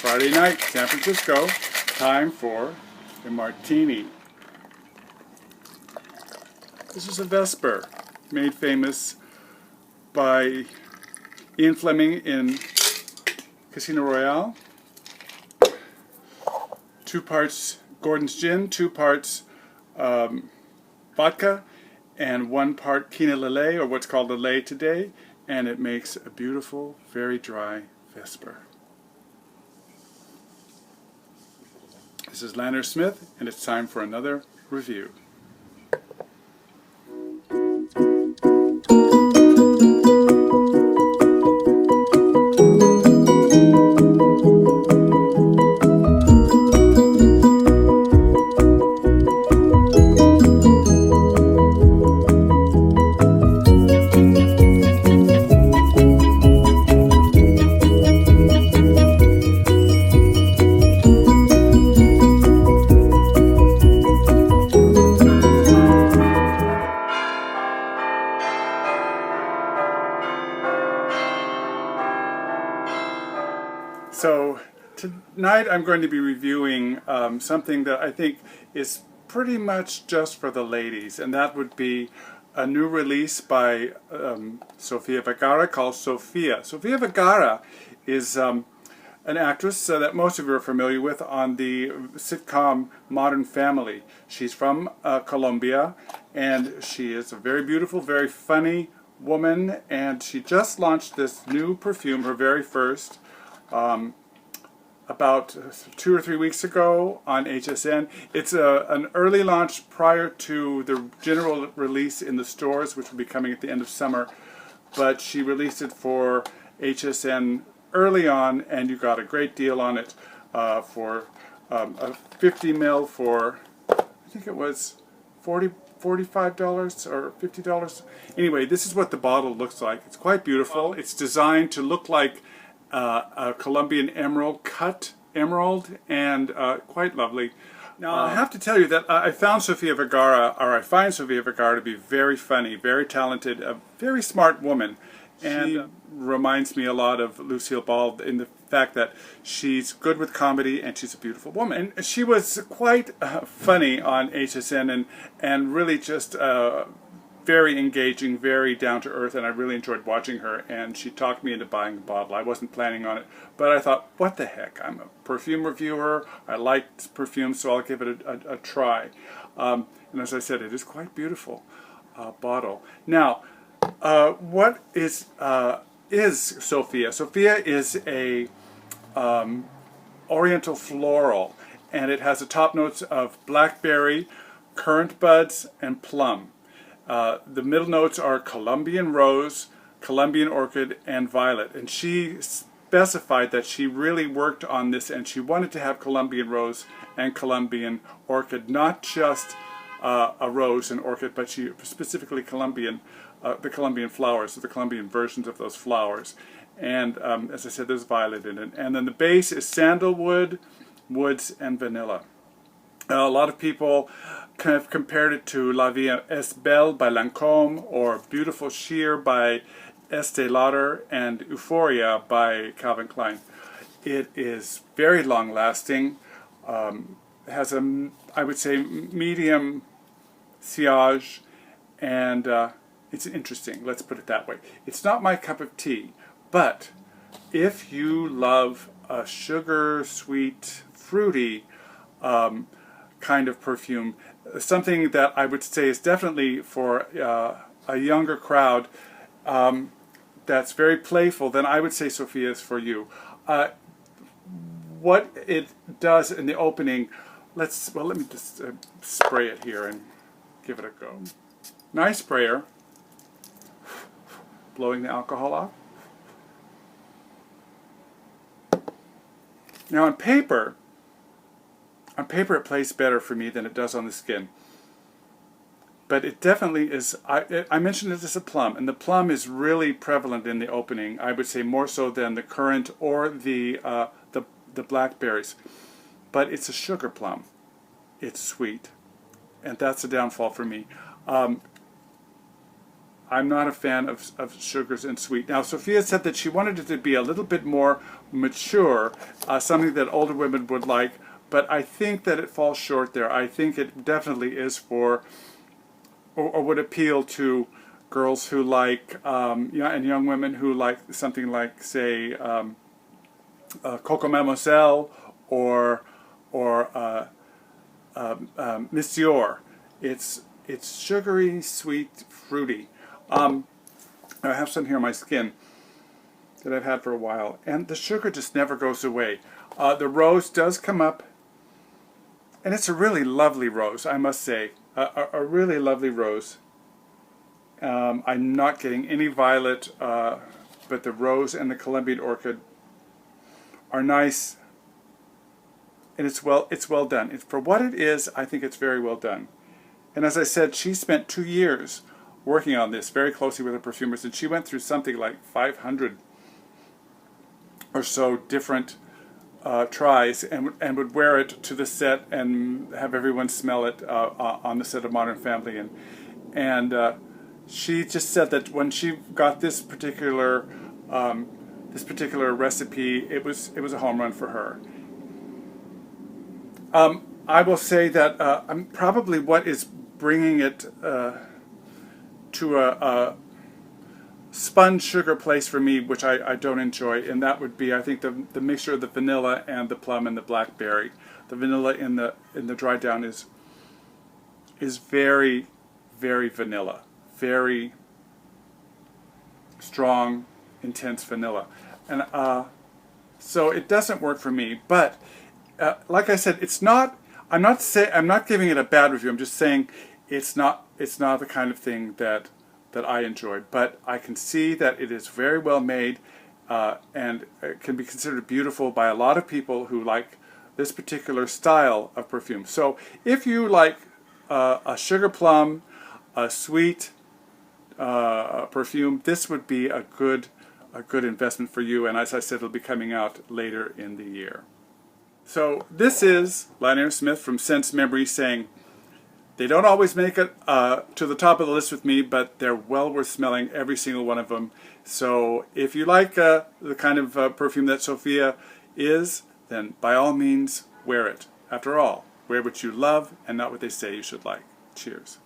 Friday night, San Francisco, time for a martini. This is a Vesper, made famous by Ian Fleming in Casino Royale. 2 parts Gordon's Gin, 2 parts vodka, and 1 part Quina Lillet, or what's called Lillet today, and it makes a beautiful, very dry Vesper. This is Lanner Smith, and it's time for another review. So tonight I'm going to be reviewing something that I think is pretty much just for the ladies, and that would be a new release by Sofia Vergara called Sofia. Sofia Vergara is an actress that most of you are familiar with on the sitcom Modern Family. She's from Colombia, and she is a very beautiful, very funny woman, and she just launched this new perfume, her very first, about 2 or 3 weeks ago on HSN. It's an early launch prior to the general release in the stores, which will be coming at the end of summer, but she released it for HSN early on, and you got a great deal on it for a 50 ml for, I think it was $45 or $50. Anyway, this is what the bottle looks like. It's quite beautiful. It's designed to look like a Colombian emerald, cut emerald, and quite lovely. Now, I have to tell you that I found Sofia Vergara, or I find Sofia Vergara to be very funny, very talented, a very smart woman. And she reminds me a lot of Lucille Ball in the fact that she's good with comedy and she's a beautiful woman. And she was quite funny on HSN and really just very engaging, very down to earth, and I really enjoyed watching her, and she talked me into buying the bottle. I wasn't planning on it, but I thought, what the heck, I'm a perfume reviewer, I like perfume, so I'll give it a try. And as I said, it is quite beautiful bottle. Now, what is Sofia? Sofia is a oriental floral, and it has the top notes of blackberry, currant buds, and plum. The middle notes are Colombian rose, Colombian orchid, and violet. And she specified that she really worked on this, and she wanted to have Colombian rose and Colombian orchid, not just a rose and orchid, but she specifically the Colombian flowers, so the Colombian versions of those flowers. And as I said, there's violet in it. And then the base is sandalwood, woods, and vanilla. A lot of people kind of compared it to La Vie est Belle by Lancôme, or Beautiful Sheer by Estee Lauder, and Euphoria by Calvin Klein. It is very long-lasting. It has a, I would say, medium sillage, and it's interesting. Let's put it that way. It's not my cup of tea, but if you love a sugar, sweet, fruity kind of perfume, something that I would say is definitely for a younger crowd that's very playful, then I would say Sofia is for you. What it does in the opening, let me just spray it here and give it a go. Nice sprayer, blowing the alcohol off. Now on paper it plays better for me than it does on the skin. But it definitely is, I mentioned it as a plum, and the plum is really prevalent in the opening. I would say more so than the currant or the blackberries. But it's a sugar plum. It's sweet. And that's a downfall for me. I'm not a fan of sugars and sweet. Now, Sofia said that she wanted it to be a little bit more mature, something that older women would like, but I think that it falls short there. I think it definitely is for, or would appeal to girls who like, yeah, and young women who like something like, say, Coco Mademoiselle or Monsieur. It's sugary, sweet, fruity. I have some here on my skin that I've had for a while, and the sugar just never goes away. The rose does come up, and it's a really lovely rose, I must say. A really lovely rose. I'm not getting any violet, but the rose and the Colombian orchid are nice, and it's well done. For what it is, I think it's very well done. And as I said, she spent 2 years working on this very closely with her perfumers, and she went through something like 500 or so different tries, and would wear it to the set and have everyone smell it on the set of Modern Family. And she just said that when she got this particular recipe, it was a home run for her. I will say that probably what is bringing it to a sponge sugar place for me, which I don't enjoy, and that would be, I think, the mixture of the vanilla and the plum and the blackberry. The vanilla in the dry down is very, very vanilla, very strong, intense vanilla, and so it doesn't work for me. But like I said, it's not. I'm not giving it a bad review. I'm just saying it's not the kind of thing that I enjoy. But I can see that it is very well made, and it can be considered beautiful by a lot of people who like this particular style of perfume. So if you like a sugar plum, a sweet perfume, this would be a good investment for you. And as I said, it'll be coming out later in the year. So this is Lanier Smith from Sense Memory saying, they don't always make it to the top of the list with me, but they're well worth smelling, every single one of them. So if you like the kind of perfume that Sofia is, then by all means wear it. After all, wear what you love and not what they say you should like. Cheers.